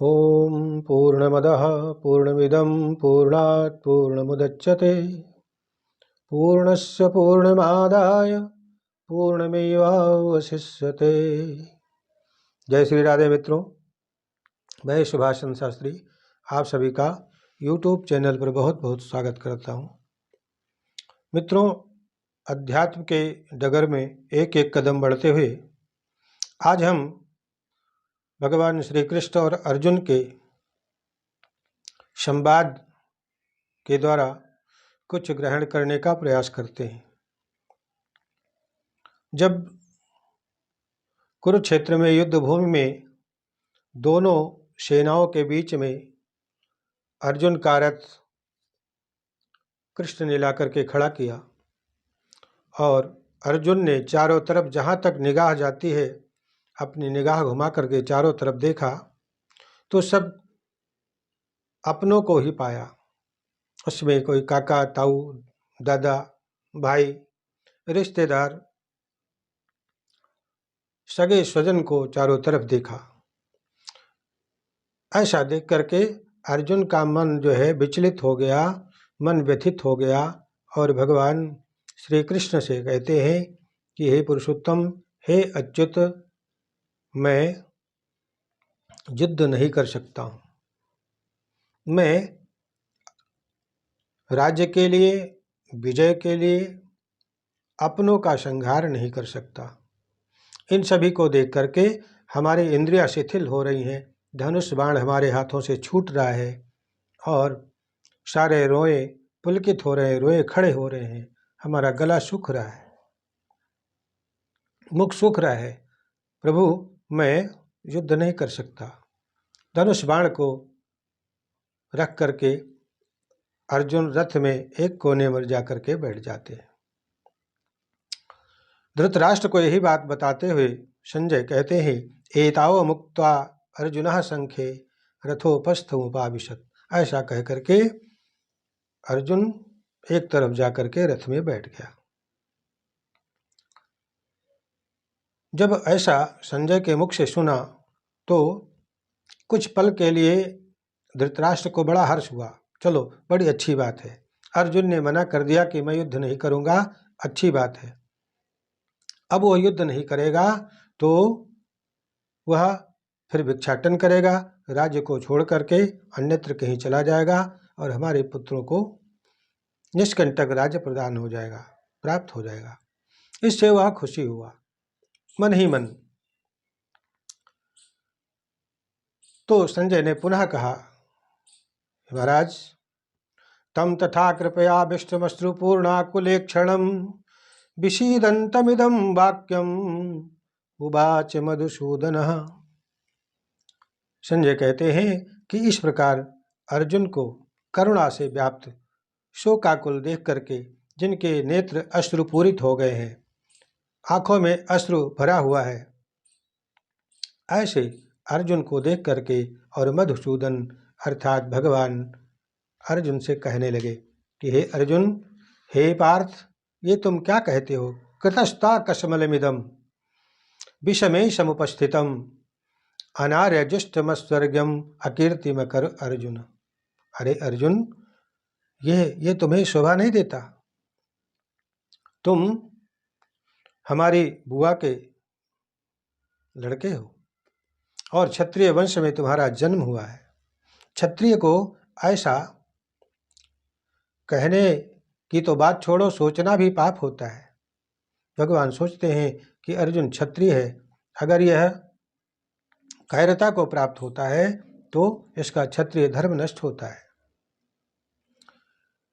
ओम पूर्णमदः पूर्णमिदं पूर्णात् पूर्णमुदच्यते पूर्णस्य पूर्णमादाय पूर्णमेवावशिष्यते। जय श्री राधे मित्रों, मैं सुभाषचंद्र शास्त्री आप सभी का YouTube चैनल पर बहुत बहुत स्वागत करता हूँ। मित्रों, अध्यात्म के डगर में एक एक कदम बढ़ते हुए आज हम भगवान श्री कृष्ण और अर्जुन के संवाद के द्वारा कुछ ग्रहण करने का प्रयास करते हैं। जब कुरुक्षेत्र में युद्ध भूमि में दोनों सेनाओं के बीच में अर्जुन का रथ कृष्ण ने लाकर के खड़ा किया और अर्जुन ने चारों तरफ जहाँ तक निगाह जाती है अपनी निगाह घुमा करके चारों तरफ देखा तो सब अपनों को ही पाया। उसमें कोई काका, ताऊ, दादा, भाई, रिश्तेदार, सगे स्वजन को चारों तरफ देखा। ऐसा देख करके अर्जुन का मन जो है विचलित हो गया, मन व्यथित हो गया और भगवान श्री कृष्ण से कहते हैं कि हे पुरुषोत्तम, हे अच्युत, मैं युद्ध नहीं कर सकता हूँ। मैं राज्य के लिए, विजय के लिए अपनों का संहार नहीं कर सकता। इन सभी को देख करके हमारी इंद्रियां शिथिल हो रही हैं, धनुष बाण हमारे हाथों से छूट रहा है और सारे रोए पुलकित हो रहे हैं, रोए खड़े हो रहे हैं, हमारा गला सूख रहा है, मुख सूख रहा है। प्रभु, मैं युद्ध नहीं कर सकता। धनुष बाण को रख करके अर्जुन रथ में एक कोने में जाकर के बैठ जाते हैं। धृतराष्ट्र को यही बात बताते हुए संजय कहते हैं, एताव मुक्त्वा अर्जुनः संख्ये रथोपस्थमुपाविशत्। ऐसा कह करके अर्जुन एक तरफ जाकर के रथ में बैठ गया। जब ऐसा संजय के मुख से सुना तो कुछ पल के लिए धृतराष्ट्र को बड़ा हर्ष हुआ। चलो, बड़ी अच्छी बात है, अर्जुन ने मना कर दिया कि मैं युद्ध नहीं करूंगा, अच्छी बात है। अब वो युद्ध नहीं करेगा तो वह फिर भिक्षाटन करेगा, राज्य को छोड़ करके अन्यत्र कहीं चला जाएगा और हमारे पुत्रों को निष्कंटक राज्य प्रदान हो जाएगा, प्राप्त हो जाएगा। इससे वह खुशी हुआ मन ही मन। तो संजय ने पुनः कहा, महाराज, तम तथा कृपया विष्णुमश्रुपूर्णाकुलेक्षणं विषीदन्तमिदं वाक्यम उवाच मधुसूदनः। संजय कहते हैं कि इस प्रकार अर्जुन को करुणा से व्याप्त शोकाकुल देख करके जिनके नेत्र अश्रुपूरित हो गए हैं, आंखों में अश्रु भरा हुआ है, ऐसे अर्जुन को देख करके और मधुसूदन अर्थात भगवान अर्जुन से कहने लगे कि हे अर्जुन, हे पार्थ, ये तुम क्या कहते हो? कृतस्ता कसमलमिदम विषमे समुपस्थितम अनार्यजुष्टमस्वर्गम अकीर्तिमकर अर्जुन। अरे अर्जुन, ये तुम्हें शोभा नहीं देता। तुम हमारी बुआ के लड़के हो और क्षत्रिय वंश में तुम्हारा जन्म हुआ है। क्षत्रिय को ऐसा कहने की तो बात छोड़ो, सोचना भी पाप होता है। भगवान सोचते हैं कि अर्जुन क्षत्रिय है, अगर यह कायरता को प्राप्त होता है तो इसका क्षत्रिय धर्म नष्ट होता है।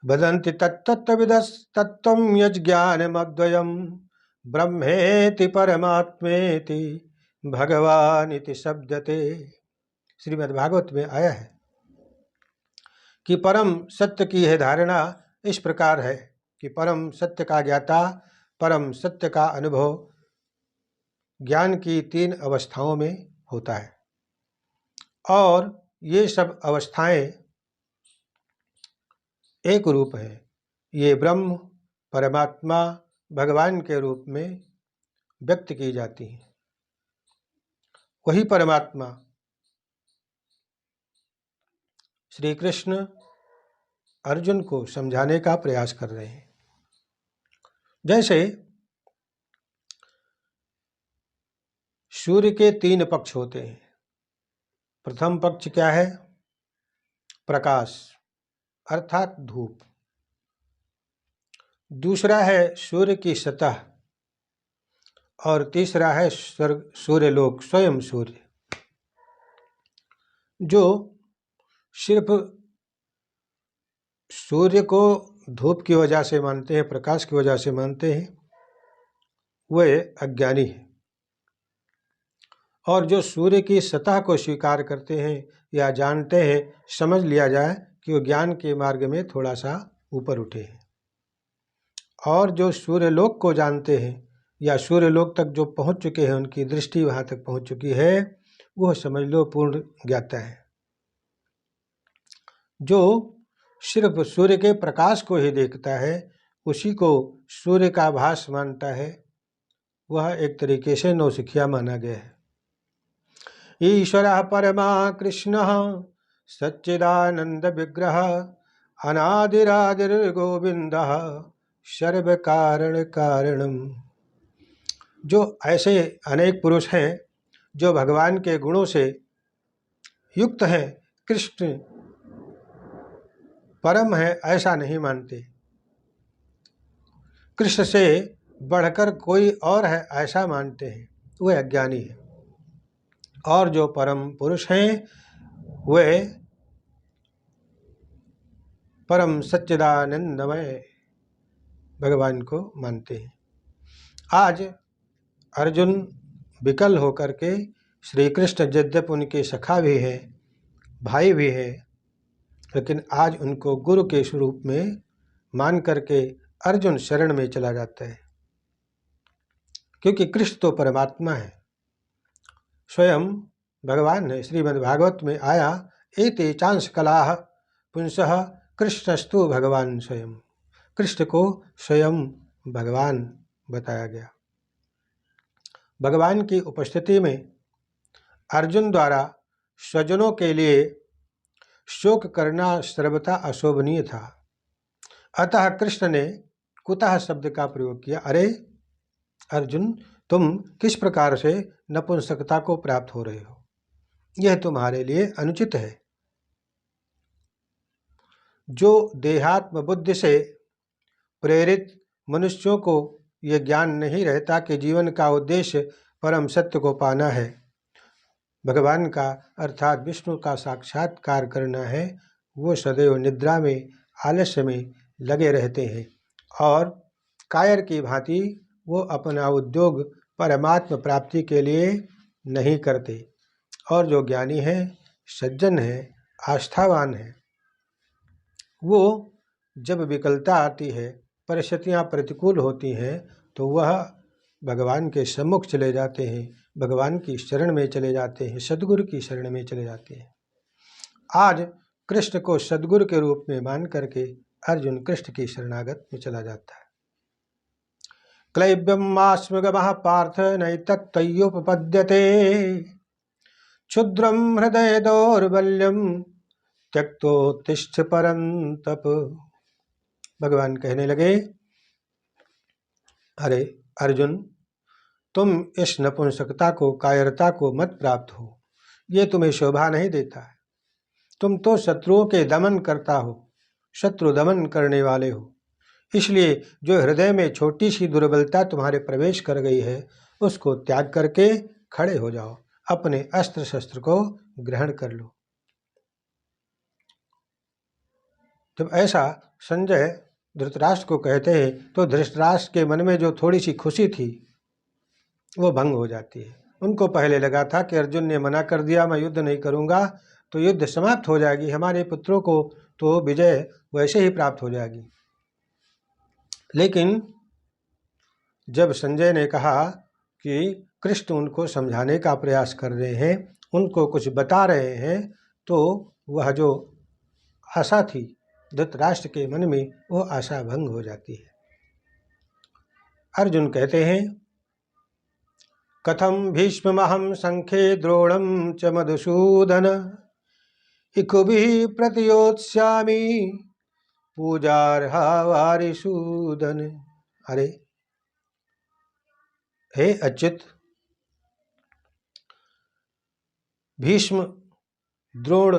वदन्ति तत्तत्त्वविदस्तत्त्वं यज्ज्ञानमद्वयं ब्रह्मेति परमात्मेति भगवानिति शब्दते। श्रीमद्भागवत में आया है कि परम सत्य की यह धारणा इस प्रकार है कि परम सत्य का ज्ञाता, परम सत्य का अनुभव ज्ञान की 3 अवस्थाओं में होता है और ये सब अवस्थाएं एक रूप है। ये ब्रह्म, परमात्मा, भगवान के रूप में व्यक्त की जाती हैं। वही परमात्मा श्री कृष्ण अर्जुन को समझाने का प्रयास कर रहे हैं। जैसे सूर्य के 3 पक्ष होते हैं। प्रथम पक्ष क्या है? प्रकाश अर्थात धूप। दूसरा है सूर्य की सतह और तीसरा है सूर्यलोक, स्वयं सूर्य, जो सिर्फ सूर्य को धूप की वजह से मानते हैं, प्रकाश की वजह से मानते हैं, वे अज्ञानी हैं। और जो सूर्य की सतह को स्वीकार करते हैं या जानते हैं, समझ लिया जाए कि वो ज्ञान के मार्ग में थोड़ा सा ऊपर उठे हैं। और जो सूर्यलोक को जानते हैं या सूर्यलोक तक जो पहुंच चुके हैं, उनकी दृष्टि वहां तक पहुंच चुकी है, वो समझ लो पूर्ण ज्ञाता है। जो सिर्फ सूर्य के प्रकाश को ही देखता है, उसी को सूर्य का भास मानता है, वह एक तरीके से नौसिखिया माना गया है। ईश्वरः परमा कृष्णः सच्चिदानंद विग्रह अनादिरादिर्गोविंदः सर्व कारण कारणम। जो ऐसे अनेक पुरुष हैं जो भगवान के गुणों से युक्त हैं, कृष्ण परम है ऐसा नहीं मानते, कृष्ण से बढ़कर कोई और है ऐसा मानते हैं, वे अज्ञानी हैं। और जो परम पुरुष हैं वे परम सच्चिदानंदमय भगवान को मानते हैं। आज अर्जुन विकल होकर के श्री कृष्ण यद्यपि उनके सखा भी हैं, भाई भी हैं, लेकिन आज उनको गुरु के स्वरूप में मान करके अर्जुन शरण में चला जाता है, क्योंकि कृष्ण तो परमात्मा है, स्वयं भगवान है। श्रीमद्भागवत में आया, एते चांस कलाः पुंसः कृष्णस्तु भगवान स्वयं। कृष्ण को स्वयं भगवान बताया गया। भगवान की उपस्थिति में अर्जुन द्वारा स्वजनों के लिए शोक करना सर्वथा अशोभनीय था। अतः कृष्ण ने कुतः शब्द का प्रयोग किया। अरे अर्जुन, तुम किस प्रकार से नपुंसकता को प्राप्त हो रहे हो, यह तुम्हारे लिए अनुचित है। जो देहात्म बुद्धि से प्रेरित मनुष्यों को यह ज्ञान नहीं रहता कि जीवन का उद्देश्य परम सत्य को पाना है, भगवान का अर्थात विष्णु का साक्षात्कार करना है, वो सदैव निद्रा में, आलस्य में लगे रहते हैं और कायर की भांति वो अपना उद्योग परमात्म प्राप्ति के लिए नहीं करते। और जो ज्ञानी है, सज्जन है, आस्थावान है, वो जब विकलता आती है, परिस्थितियाँ प्रतिकूल होती हैं, तो वह भगवान के सम्मुख चले जाते हैं, भगवान की शरण में चले जाते हैं, सद्गुरु की शरण में चले जाते हैं। आज कृष्ण को सद्गुरु के रूप में मान करके अर्जुन कृष्ण की शरणागत में चला जाता है। क्लैब्यम आस्मगमः पार्थ नैतत्तयोपपद्यते क्षुद्रम हृदय दौर्बल्यम त्यक्तोत्तिष्ठ परन्तप। भगवान कहने लगे, अरे अर्जुन, तुम इस नपुंसकता को, कायरता को मत प्राप्त हो, ये तुम्हें शोभा नहीं देता है। तुम तो शत्रुओं के दमन करता हो, शत्रु दमन करने वाले हो। इसलिए जो हृदय में छोटी सी दुर्बलता तुम्हारे प्रवेश कर गई है, उसको त्याग करके खड़े हो जाओ, अपने अस्त्र शस्त्र को ग्रहण कर लो। जब ऐसा संजय धृतराष्ट्र को कहते हैं, तो धृतराष्ट्र के मन में जो थोड़ी सी खुशी थी वो भंग हो जाती है। उनको पहले लगा था कि अर्जुन ने मना कर दिया, मैं युद्ध नहीं करूंगा, तो युद्ध समाप्त हो जाएगी, हमारे पुत्रों को तो विजय वैसे ही प्राप्त हो जाएगी। लेकिन जब संजय ने कहा कि कृष्ण उनको समझाने का प्रयास कर रहे हैं, उनको कुछ बता रहे हैं, तो वह जो आशा थी धृतराष्ट्र के मन में, वो आशा भंग हो जाती है। अर्जुन कहते हैं, कथम भीष्ममहं संख्ये द्रोणं च मधुसूदन इकुभिः प्रतियोत्स्यामि पूजार्हा वारिसूदन। अरे हे अच्युत, भीष्म, द्रोण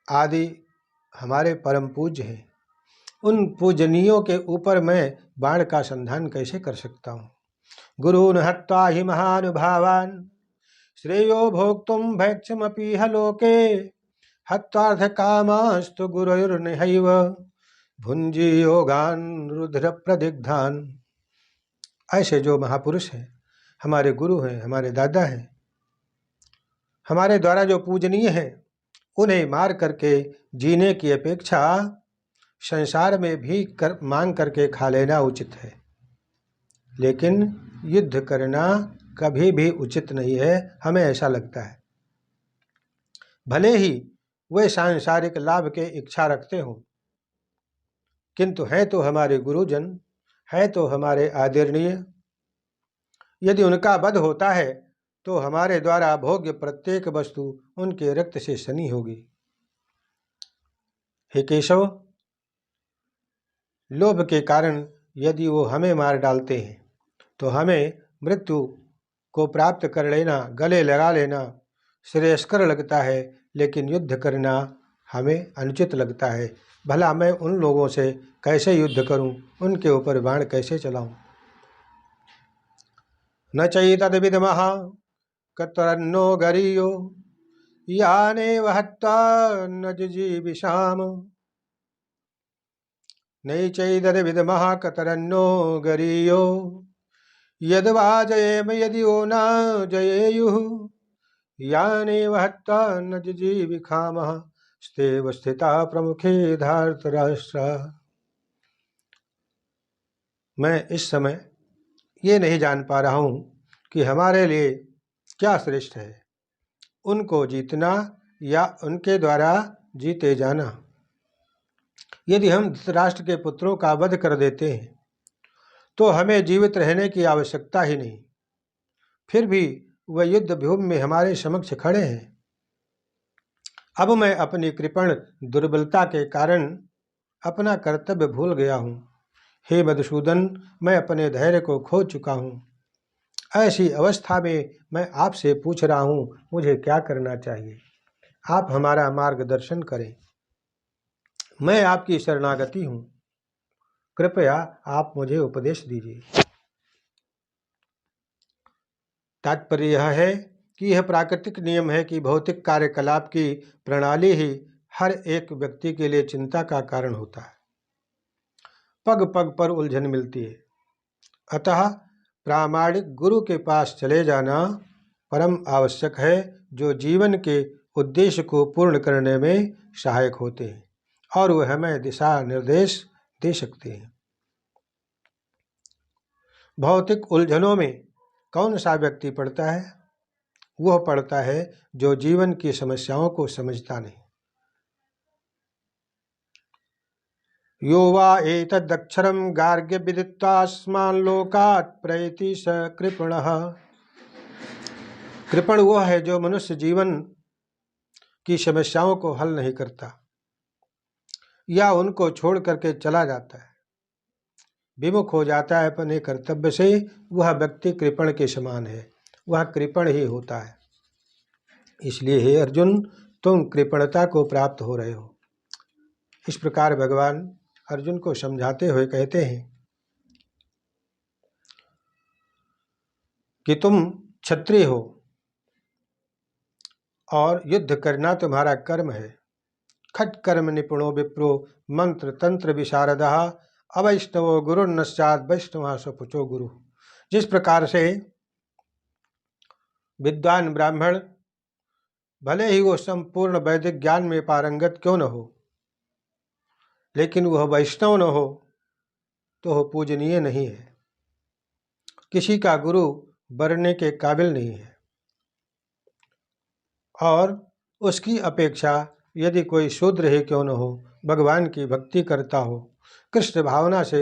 आदि हमारे परम पूज्य हैं। उन पूजनीयों के ऊपर मैं बाण का संधान कैसे कर सकता हूँ। गुरून् हत्वा हि महानुभावान् श्रेयो भोक्तुं भैक्षमपीह लोके हत्वार्थकामास्तु गुरुर्नहैव भुंजी योगान् रुद्र प्रदिग्धान्। ऐसे जो महापुरुष हैं, हमारे गुरु हैं, हमारे दादा हैं, हमारे द्वारा जो पूजनीय हैं, उन्हें मार करके जीने की अपेक्षा संसार में भी मांग करके खा लेना उचित है। लेकिन युद्ध करना कभी भी उचित नहीं है, हमें ऐसा लगता है। भले ही वे सांसारिक लाभ के इच्छा रखते हों, किंतु हैं तो हमारे गुरुजन, है तो हमारे आदरणीय। यदि उनका वध होता है तो हमारे द्वारा भोग्य प्रत्येक वस्तु उनके रक्त से सनी होगी। हे केशव, लोभ के कारण यदि वो हमें मार डालते हैं तो हमें मृत्यु को प्राप्त कर लेना, गले लगा लेना श्रेयस्कर लगता है, लेकिन युद्ध करना हमें अनुचित लगता है। भला मैं उन लोगों से कैसे युद्ध करूं, उनके ऊपर बाण कैसे चलाऊं। न चैतद्विद्मः कतरन्नो गरीयो यानेव हत्वा न जिजीविषाम। नैचैतद्विद्मः कतरन्नो गरीयो यद्वा जयेम यदि वो न जयेयुः यानेव हत्वा न जिजीविषामः स्तेव स्थिता प्रमुखे धार्तराष्ट्र। मैं इस समय ये नहीं जान पा रहा हूँ कि हमारे लिए क्या श्रेष्ठ है, उनको जीतना या उनके द्वारा जीते जाना। यदि हम धृतराष्ट्र के पुत्रों का वध कर देते हैं तो हमें जीवित रहने की आवश्यकता ही नहीं, फिर भी वह युद्ध भूमि में हमारे समक्ष खड़े हैं। अब मैं अपनी कृपण दुर्बलता के कारण अपना कर्तव्य भूल गया हूँ। हे मधुसूदन, मैं अपने धैर्य को खो चुका हूँ। ऐसी अवस्था में मैं आपसे पूछ रहा हूँ, मुझे क्या करना चाहिए? आप हमारा मार्गदर्शन करें। मैं आपकी शरणागति हूँ, कृपया आप मुझे उपदेश दीजिए। तात्पर्य यह है कि यह प्राकृतिक नियम है कि भौतिक कार्यकलाप की प्रणाली ही हर एक व्यक्ति के लिए चिंता का कारण होता है। पग पग पर उलझन मिलती है। अतः प्रामाणिक गुरु के पास चले जाना परम आवश्यक है, जो जीवन के उद्देश्य को पूर्ण करने में सहायक होते हैं और वह हमें दिशा निर्देश दे सकते हैं। भौतिक उलझनों में कौन सा व्यक्ति पड़ता है? वह पड़ता है जो जीवन की समस्याओं को समझता नहीं। यो वा एतदक्षरं गार्ग्य विदित्वास्मान् लोकात् प्रैति स कृपणः। कृपण वह है जो मनुष्य जीवन की समस्याओं को हल नहीं करता या उनको छोड़ करके चला जाता है, विमुख हो जाता है अपने कर्तव्य से। वह व्यक्ति कृपण के समान है, वह कृपण ही होता है। इसलिए हे अर्जुन, तुम कृपणता को प्राप्त हो रहे हो। इस प्रकार भगवान अर्जुन को समझाते हुए कहते हैं कि तुम क्षत्रिय हो और युद्ध करना तुम्हारा कर्म है। खट कर्म निपुणो विप्रो मंत्र तंत्र विशारदः अवैष्णवो गुरुर्नश्चात् वैष्णव स्वपुचो गुरु। जिस प्रकार से विद्वान ब्राह्मण भले ही वो संपूर्ण वैदिक ज्ञान में पारंगत क्यों न हो, लेकिन वह वैष्णव न हो तो वह पूजनीय नहीं है, किसी का गुरु बनने के काबिल नहीं है। और उसकी अपेक्षा यदि कोई शूद्र ही क्यों न हो, भगवान की भक्ति करता हो, कृष्ण भावना से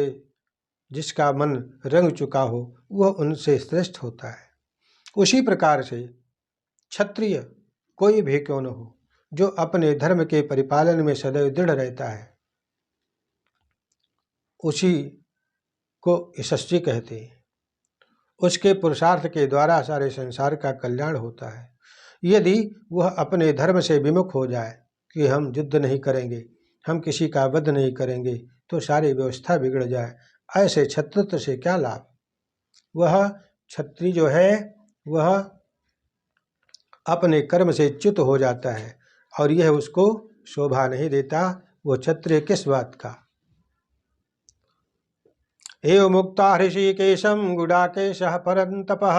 जिसका मन रंग चुका हो, वह उनसे श्रेष्ठ होता है। उसी प्रकार से क्षत्रिय कोई भी क्यों न हो, जो अपने धर्म के परिपालन में सदैव दृढ़ रहता है उसी को यशस्वी कहते हैं। उसके पुरुषार्थ के द्वारा सारे संसार का कल्याण होता है। यदि वह अपने धर्म से विमुख हो जाए कि हम युद्ध नहीं करेंगे, हम किसी का वध नहीं करेंगे, तो सारी व्यवस्था बिगड़ जाए, ऐसे क्षत्रित्व से क्या लाभ। वह क्षत्रिय जो है वह अपने कर्म से च्युत हो जाता है और यह उसको शोभा नहीं देता। वो क्षत्रिय किस बात का। एव मुक्ता ऋषिकेशं गुडाकेशः परन्तपः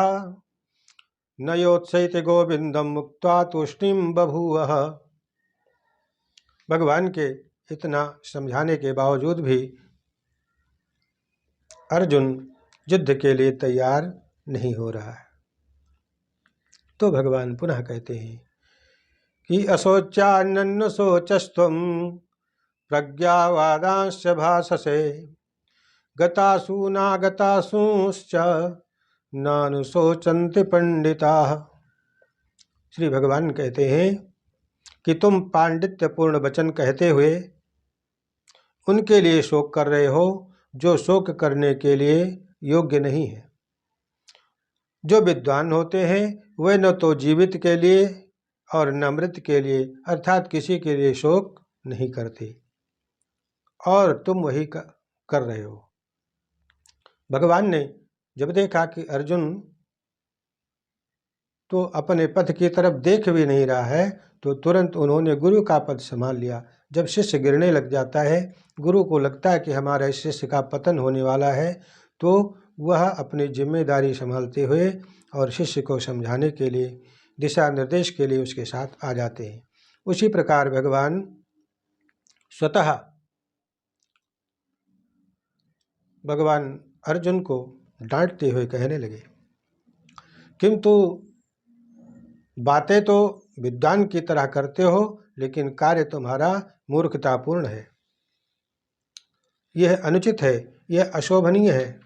न योत्सैति गोविंदम मुक्त्वा तूष्णीम बभूवः। भगवान के इतना समझाने के बावजूद भी अर्जुन युद्ध के लिए तैयार नहीं हो रहा है। तो भगवान पुनः कहते हैं कि अशोच्यान्न शोचस्त्वं प्रज्ञावादांश्च भाषसे गतासु नागतासूंश्च नानुशोचन्ति पंडिताः। श्री भगवान कहते हैं कि तुम पांडित्यपूर्ण वचन कहते हुए उनके लिए शोक कर रहे हो जो शोक करने के लिए योग्य नहीं है। जो विद्वान होते हैं वे न तो जीवित के लिए और न मृत के लिए अर्थात किसी के लिए शोक नहीं करते, और तुम वही कर रहे हो। भगवान ने जब देखा कि अर्जुन तो अपने पथ की तरफ देख भी नहीं रहा है तो तुरंत उन्होंने गुरु का पद संभाल लिया। जब शिष्य गिरने लग जाता है, गुरु को लगता है कि हमारे शिष्य का पतन होने वाला है, तो वह अपनी जिम्मेदारी संभालते हुए और शिष्य को समझाने के लिए, दिशा निर्देश के लिए उसके साथ आ जाते हैं। उसी प्रकार भगवान स्वतः भगवान अर्जुन को डांटते हुए कहने लगे, किंतु बातें तो विद्वान की तरह करते हो लेकिन कार्य तुम्हारा मूर्खतापूर्ण है। यह अनुचित है, यह अशोभनीय है।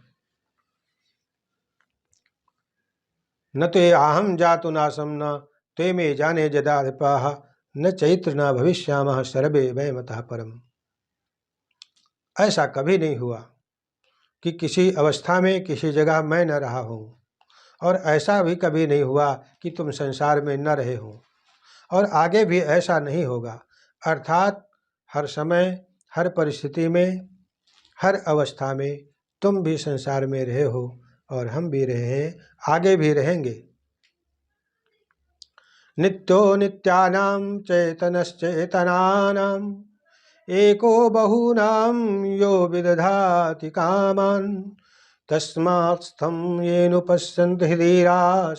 न ते आहम जातु नासम न ते मे जाने जदाधिपाः न चैत्र न भविष्यामः सर्वे वयमतः परम। ऐसा कभी नहीं हुआ कि किसी अवस्था में किसी जगह मैं न रहा हूँ, और ऐसा भी कभी नहीं हुआ कि तुम संसार में न रहे हो, और आगे भी ऐसा नहीं होगा। अर्थात हर समय, हर परिस्थिति में, हर अवस्था में तुम भी संसार में रहे हो और हम भी रहे हैं, आगे भी रहेंगे। नित्यो नित्यानां चेतनश्चेतनानां एको बहूनां यो विदधाति कामान् तस्मात्स्थं येनुपश्यन्ति धीराः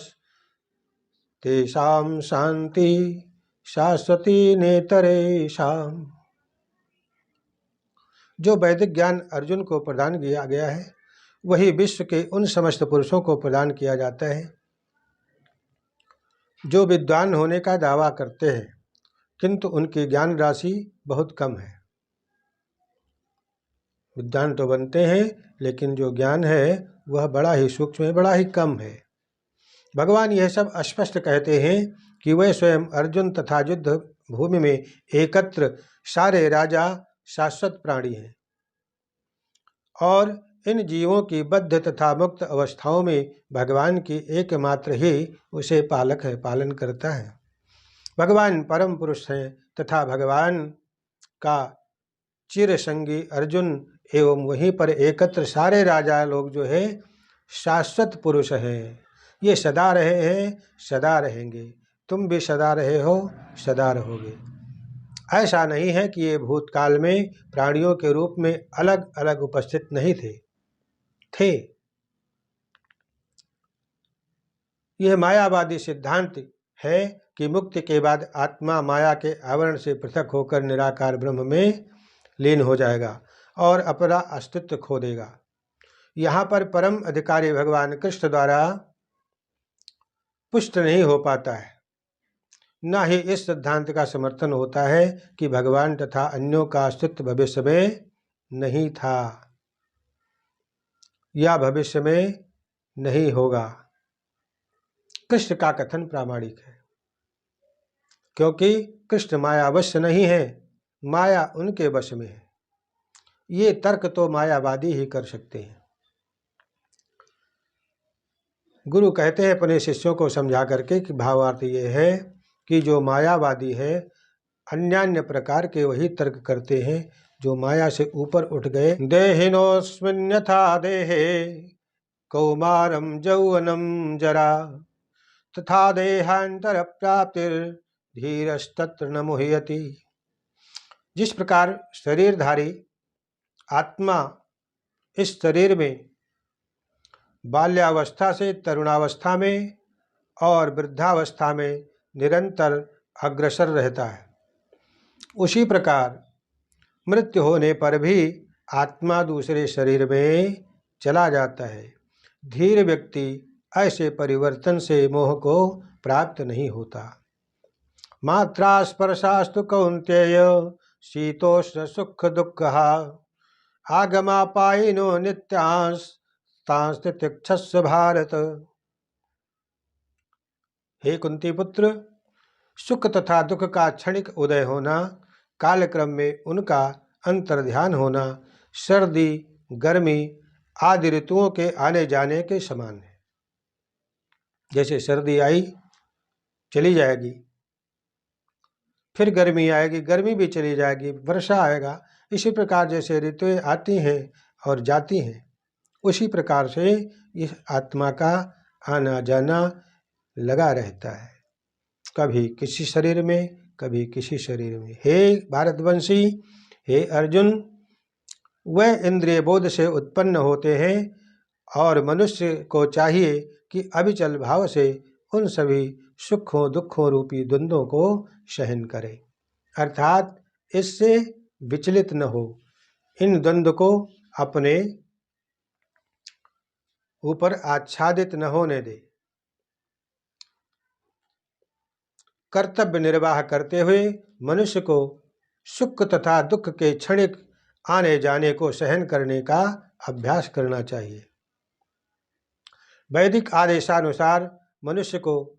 तेषां शान्ति शाश्वती नेतरेषाम्। जो वैदिक ज्ञान अर्जुन को प्रदान किया गया है वही विश्व के उन समस्त पुरुषों को प्रदान किया जाता है जो विद्वान होने का दावा करते हैं, किंतु उनकी ज्ञान राशि बहुत कम है। विद्वान तो बनते हैं लेकिन जो ज्ञान है वह बड़ा ही सूक्ष्म है, बड़ा ही कम है। भगवान यह सब स्पष्ट कहते हैं कि वे स्वयं अर्जुन तथा युद्ध भूमि में एकत्र सारे राजा शाश्वत प्राणी हैं, और इन जीवों की बद्ध तथा मुक्त अवस्थाओं में भगवान की एकमात्र ही उसे पालक है, पालन करता है। भगवान परम पुरुष हैं तथा भगवान का चिर संगी अर्जुन एवं वहीं पर एकत्र सारे राजा लोग जो है शाश्वत पुरुष हैं। ये सदा रहे हैं, सदा रहेंगे। तुम भी सदा रहे हो, सदा रहोगे। ऐसा नहीं है कि ये भूतकाल में प्राणियों के रूप में अलग अलग उपस्थित नहीं थे। यह मायावादी सिद्धांत है कि मुक्ति के बाद आत्मा माया के आवरण से पृथक होकर निराकार ब्रह्म में लीन हो जाएगा और अपना अस्तित्व खो देगा। यहाँ पर परम अधिकारी भगवान कृष्ण द्वारा पुष्ट नहीं हो पाता है। न ही इस सिद्धांत का समर्थन होता है कि भगवान तथा अन्यों का अस्तित्व भविष्य में नहीं था या भविष्य में नहीं होगा। कृष्ण का कथन प्रामाणिक है। क्योंकि कृष्ण माया वश नहीं है, माया उनके वश में है। ये तर्क तो मायावादी ही कर सकते हैं। गुरु कहते हैं अपने शिष्यों को समझा करके कि भावार्थ ये है कि जो मायावादी है अन्यान्य प्रकार के वही तर्क करते हैं जो माया से ऊपर उठ गए। देहिनोऽस्मिन् यथा देहे कौमारं यौवनं जरा तथा देहांतर प्राप्तिर्धीरस्तत्र न मुह्यति। जिस प्रकार शरीरधारी आत्मा इस शरीर में बाल्यावस्था से तरुणावस्था में और वृद्धावस्था में निरंतर अग्रसर रहता है, उसी प्रकार मृत्यु होने पर भी आत्मा दूसरे शरीर में चला जाता है। धीर व्यक्ति ऐसे परिवर्तन से मोह को प्राप्त नहीं होता। मात्रा स्पर्शास्तु कौन्तेय शीतोष्ण सुख दुख आगमापायिनो नित्यांस्तांस्तितिक्षस्व भारत। हे कुंती पुत्र, सुख तथा दुख का क्षणिक उदय होना, कालक्रम में उनका अंतर्ध्यान होना सर्दी गर्मी आदि ऋतुओं के आने जाने के समान है। जैसे सर्दी आई चली जाएगी, फिर गर्मी आएगी, गर्मी भी चली जाएगी, वर्षा आएगा। इसी प्रकार जैसे ऋतुएं आती हैं और जाती हैं, उसी प्रकार से इस आत्मा का आना जाना लगा रहता है, कभी किसी शरीर में कभी किसी शरीर में। हे भारतवंशी, हे अर्जुन, वह इंद्रिय बोध से उत्पन्न होते हैं और मनुष्य को चाहिए कि अविचल भाव से उन सभी सुखों दुखों रूपी द्वंद्वों को सहन करे, अर्थात इससे विचलित न हो, इन द्वंद्व को अपने ऊपर आच्छादित न होने दे। कर्तव्य निर्वाह करते हुए मनुष्य को सुख तथा दुख के क्षणिक आने जाने को सहन करने का अभ्यास करना चाहिए। वैदिक आदेशानुसार मनुष्य को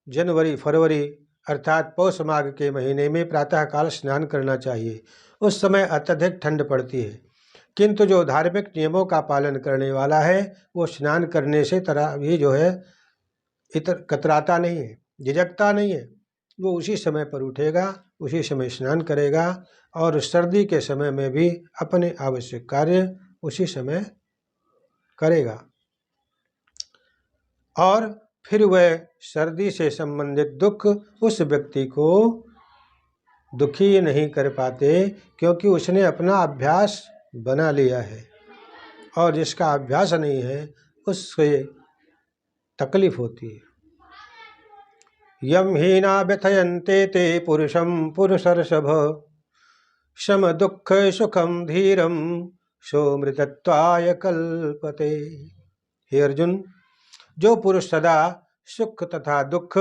जनवरी फरवरी अर्थात पौष माघ के महीने में प्रातःकाल स्नान करना चाहिए। उस समय अत्यधिक ठंड पड़ती है, किंतु जो धार्मिक नियमों का पालन करने वाला है वो स्नान करने से तरह भी जो है कतराता नहीं है, झिझकता नहीं है। वो उसी समय पर उठेगा, उसी समय स्नान करेगा और सर्दी के समय में भी अपने आवश्यक कार्य उसी समय करेगा और फिर वह सर्दी से संबंधित दुख उस व्यक्ति को दुखी नहीं कर पाते, क्योंकि उसने अपना अभ्यास बना लिया है और जिसका अभ्यास नहीं है उससे तकलीफ होती है। यम हीना व्यथयन्ते ते पुरुषं पुरुषर्षभ सम दुख सुखम धीरम सोमृतत्वाय कल्पते। हे अर्जुन, जो पुरुष सदा सुख तथा दुख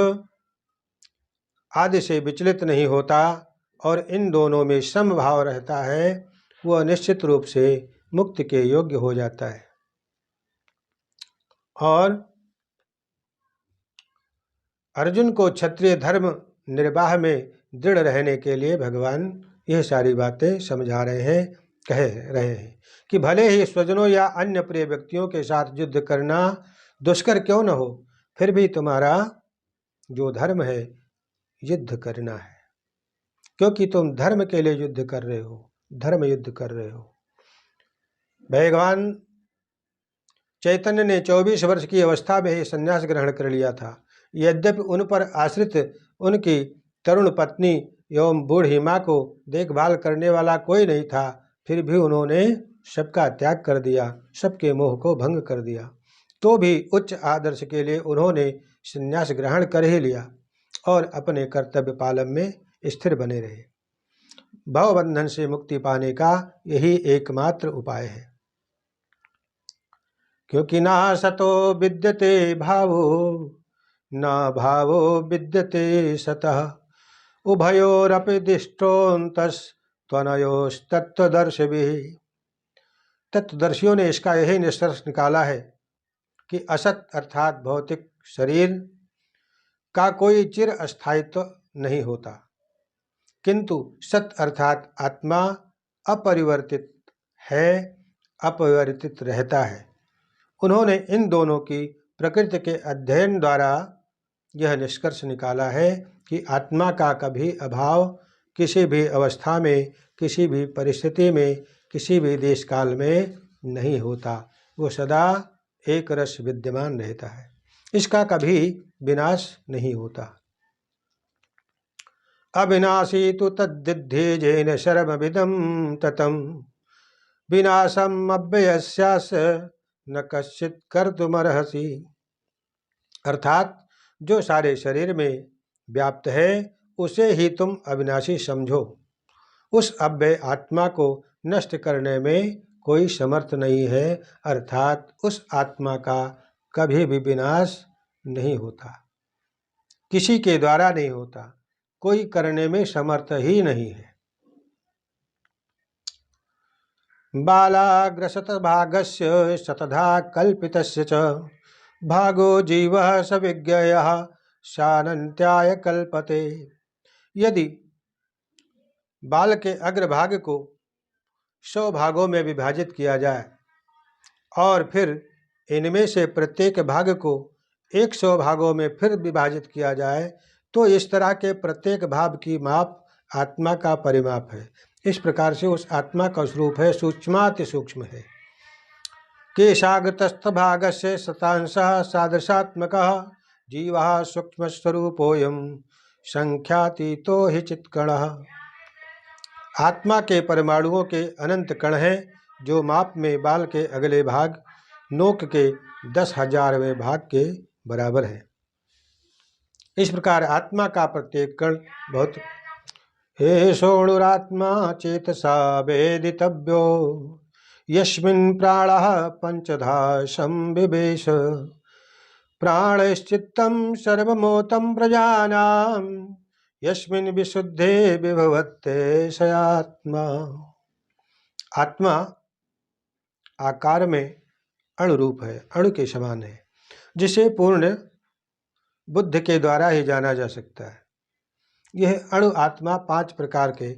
आदि से विचलित नहीं होता और इन दोनों में समभाव रहता है, वह निश्चित रूप से मुक्ति के योग्य हो जाता है। और अर्जुन को क्षत्रिय धर्म निर्वाह में दृढ़ रहने के लिए भगवान यह सारी बातें समझा रहे हैं, कह रहे हैं कि भले ही स्वजनों या अन्य प्रिय व्यक्तियों के साथ युद्ध करना दुष्कर क्यों न हो, फिर भी तुम्हारा जो धर्म है युद्ध करना है, क्योंकि तुम धर्म के लिए युद्ध कर रहे हो, धर्म युद्ध कर रहे हो। भगवान चैतन्य ने 24 वर्ष की अवस्था में ही संन्यास ग्रहण कर लिया था। यद्यपि उन पर आश्रित उनकी तरुण पत्नी एवं बूढ़ी माँ को देखभाल करने वाला कोई नहीं था, फिर भी उन्होंने सबका त्याग कर दिया, सबके मोह को भंग कर दिया। तो भी उच्च आदर्श के लिए उन्होंने संन्यास ग्रहण कर ही लिया और अपने कर्तव्य पालन में स्थिर बने रहे। भवबंधन से मुक्ति पाने का यही एकमात्र उपाय है, क्योंकि ना सतो विद्यते भावो न भावो विद्यते सतः उभयोरपि दिष्टोऽन्तस्त्वनयोस्तत्त्वदर्शिभिः। तत्वदर्शियों ने इसका यही निष्कर्ष निकाला है कि असत अर्थात भौतिक शरीर का कोई चिर अस्थायित्व नहीं होता, किंतु सत अर्थात आत्मा अपरिवर्तित है, अपरिवर्तित रहता है। उन्होंने इन दोनों की प्रकृति के अध्ययन द्वारा यह निष्कर्ष निकाला है कि आत्मा का कभी अभाव किसी भी अवस्था में, किसी भी परिस्थिति में, किसी भी देश काल में नहीं होता। वो सदा एक रस विद्यमान रहता है, इसका कभी विनाश नहीं होता। अविनाशी तु तद्विद्धि जेन सर्वमिदं ततं विनाशम अव्ययस्यास्य न कश्चित् कर्तुमर्हसि। अर्थात जो सारे शरीर में व्याप्त है उसे ही तुम अविनाशी समझो। उस अव्यय आत्मा को नष्ट करने में कोई समर्थ नहीं है, अर्थात उस आत्मा का कभी भी विनाश नहीं होता, किसी के द्वारा नहीं होता, कोई करने में समर्थ ही नहीं है। बालाग्रसत भागस्य शतधा कल्पितस्य च भागो जीवः स विज्ञेयः शानन्त्याय कल्पते। यदि बाल के अग्रभाग को 100 भागों में विभाजित किया जाए और फिर इनमें से प्रत्येक भाग को 100 भागों में फिर विभाजित किया जाए, तो इस तरह के प्रत्येक भाग की माप आत्मा का परिमाप है। इस प्रकार से उस आत्मा का स्वरूप है, सूक्ष्माति सूक्ष्म है। केशाग्रतस्थ भागस्य शतांशः सादृशात्मकः जीवः सूक्ष्मस्वरूपोऽयं संख्यातीतो हि चित्कणः। आत्मा के परमाणुओं के अनंत कण हैं, जो माप में बाल के अगले भाग नोक के 10,000वें भाग के बराबर है। इस प्रकार आत्मा का प्रत्येक कण बहुत हे सोणुरात्मा चेतसा वेदितव्यो यस्मिन् प्राणः पंचधा संविवेश प्राणश्चित्तं सर्वमोतं प्रजानां यस्मिन् विशुद्धे विभवते स आत्मा। आत्मा आकार में अणुरूप है, अणु के समान है, जिसे पूर्ण बुद्ध के द्वारा ही जाना जा सकता है। यह अणु आत्मा 5 प्रकार के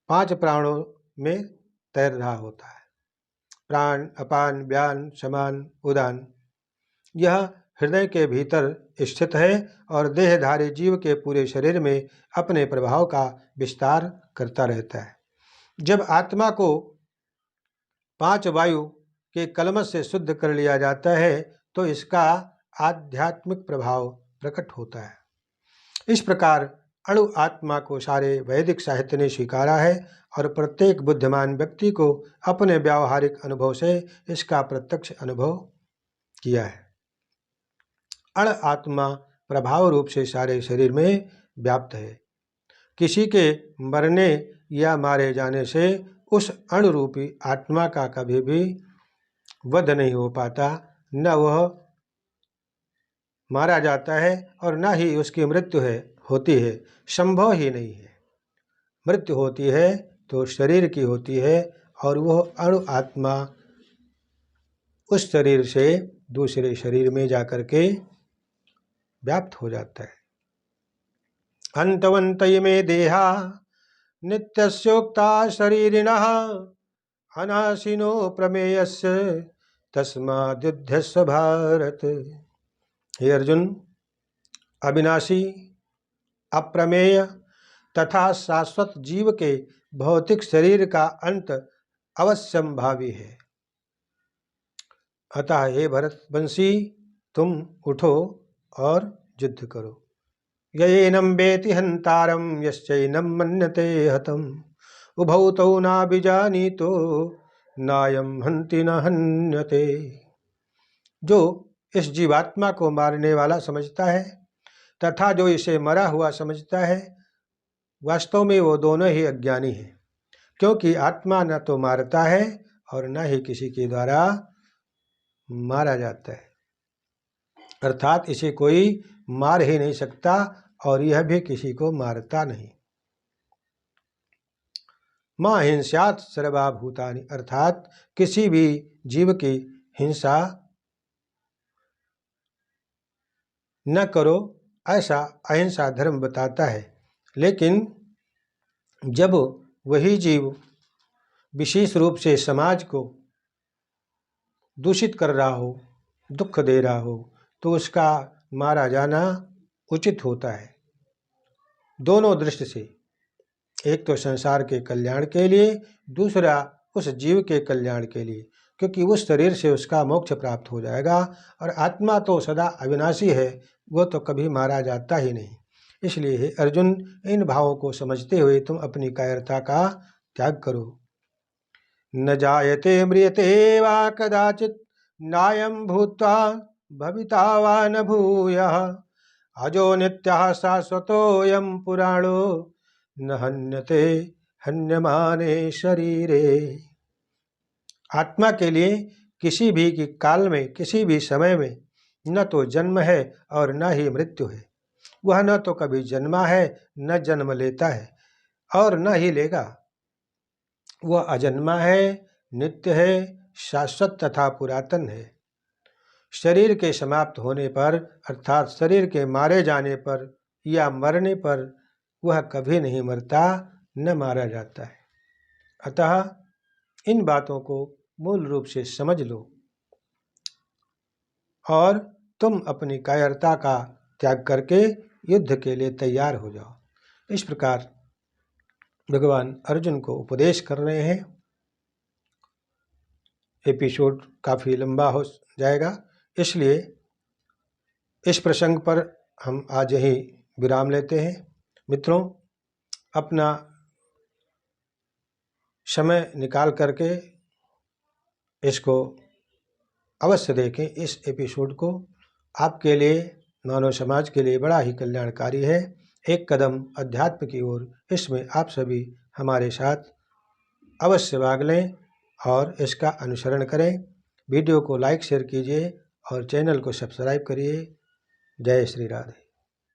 5 प्राणों में तैर रहा होता है। प्राण, अपान, व्यान, समान, उदान। यह हृदय के भीतर स्थित है और देहधारी जीव के पूरे शरीर में अपने प्रभाव का विस्तार करता रहता है। जब आत्मा को 5 वायु के कलमश से शुद्ध कर लिया जाता है तो इसका आध्यात्मिक प्रभाव प्रकट होता है। इस प्रकार अणु आत्मा को सारे वैदिक साहित्य ने स्वीकारा है और प्रत्येक बुद्धिमान व्यक्ति को अपने व्यावहारिक अनुभव से इसका प्रत्यक्ष अनुभव किया है। अण आत्मा प्रभाव रूप से सारे शरीर में व्याप्त है। किसी के मरने या मारे जाने से उस अणुरूपी आत्मा का कभी भी वध नहीं हो पाता, न वह मारा जाता है और न ही उसकी मृत्यु होती है, संभव ही नहीं है। मृत्यु होती है तो शरीर की होती है और वह अणु आत्मा उस शरीर से दूसरे शरीर में जाकर के व्याप्त हो जाता है। अंतवंत इमे देहा नित्यस्योक्ता शरीरिणः अनाशिनो प्रमेयस्य तस्माद्युध्यस्व भारत। हे अर्जुन, अविनाशी, अप्रमेय तथा शाश्वत जीव के भौतिक शरीर का अंत अवश्यंभावी है। अतः हे भरतवंशी, तुम उठो और युद्ध करो। ययेनं वेति हन्तारं यश्चैनं मन्यते हतम् उभौ तौ नाभिजानीतो नायं हन्ति न हन्यते। जो इस जीवात्मा को मारने वाला समझता है तथा जो इसे मरा हुआ समझता है, वास्तव में वो दोनों ही अज्ञानी हैं, क्योंकि आत्मा न तो मारता है और न ही किसी के द्वारा मारा जाता है। अर्थात इसे कोई मार ही नहीं सकता और यह भी किसी को मारता नहीं। मा हिंस्यात् सर्वभूतानि, अर्थात किसी भी जीव की हिंसा न करो, ऐसा अहिंसा धर्म बताता है। लेकिन जब वही जीव विशेष रूप से समाज को दूषित कर रहा हो, दुख दे रहा हो, तो उसका मारा जाना उचित होता है, दोनों दृष्टि से। एक तो संसार के कल्याण के लिए, दूसरा उस जीव के कल्याण के लिए, क्योंकि उस शरीर से उसका मोक्ष प्राप्त हो जाएगा। और आत्मा तो सदा अविनाशी है, वो तो कभी मारा जाता ही नहीं। इसलिए हे अर्जुन, इन भावों को समझते हुए तुम अपनी कायरता का त्याग करो। न जायते म्रियते वा कदाचित् नायं भूत्वा भविता वा न भूयः अजो नित्यः शाश्वतोऽयं पुराणो न हन्यते हन्यमाने शरीरे। आत्मा के लिए किसी भी काल में, किसी भी समय में न तो जन्म है और न ही मृत्यु है। वह न तो कभी जन्मा है, न जन्म लेता है और न ही लेगा। वह अजन्मा है, नित्य है, शाश्वत तथा पुरातन है। शरीर के समाप्त होने पर, अर्थात शरीर के मारे जाने पर या मरने पर वह कभी नहीं मरता, न मारा जाता है। अतः इन बातों को मूल रूप से समझ लो और तुम अपनी कायरता का त्याग करके युद्ध के लिए तैयार हो जाओ। इस प्रकार भगवान अर्जुन को उपदेश कर रहे हैं। एपिसोड काफ़ी लंबा हो जाएगा, इसलिए इस प्रसंग पर हम आज यही विराम लेते हैं। मित्रों, अपना समय निकाल करके इसको अवश्य देखें। इस एपिसोड को आपके लिए, मानव समाज के लिए बड़ा ही कल्याणकारी है। एक कदम अध्यात्म की ओर, इसमें आप सभी हमारे साथ अवश्य भाग लें और इसका अनुसरण करें। वीडियो को लाइक शेयर कीजिए और चैनल को सब्सक्राइब करिए। जय श्री राधे।